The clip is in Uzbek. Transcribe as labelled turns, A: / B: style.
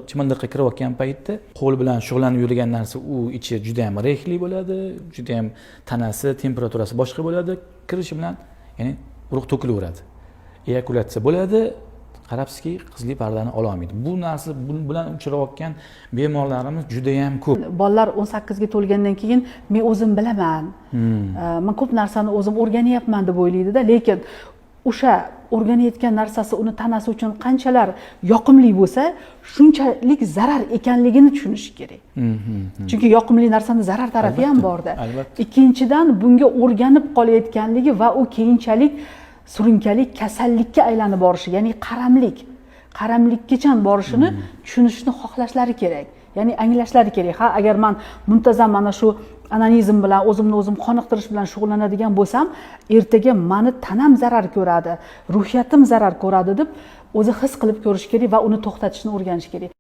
A: chimandiqqa kirayotgan paytda qo'l bilan shug'ullanib yurgan narsa u ichi juda ham rexli bo'ladi, juda ham tanasi, temperaturasi boshqa bo'ladi. Kirishi bilan ya'ni urug' to'kilaveradi. Eyakulyatsiya bo'ladi. Qarabsizki, qizli pardani ola olmaydi. Bu narsa bilan uchrayotgan bemorlarimiz juda ham ko'p.
B: Bolalar 18 ga to'lgandan keyin men o'zim bilaman. Men ko'p narsani o'zim o'rganyapman deb o'ylaydi-da, lekin o'sha o'rganayotgan narsasi uni tanasi uchun qanchalar yoqimli bo'lsa, shunchalik zarar ekanligini tushunishi kerak. Chunki yoqimli narsani zarar tarafi ham bor-da. Ikkinchidan, bunga o'rganib qolayotganligi va u keyinchalik surunkali kasallikka aylanib borishi, ya'ni qaramlikkacha borishini tushunishni xohlashlari kerak. Ya'ni anglashlari kerak. Ha, agar men muntazam mana shu anonizm bilan o'zimni o'zim qoniqtirish bilan shug'ullanadigan bo'lsam, ertaga meni tanam zarar ko'radi, ruhiyatim zarar ko'radi deb o'zi his qilib ko'rish kerak va uni to'xtatishni o'rganish kerak.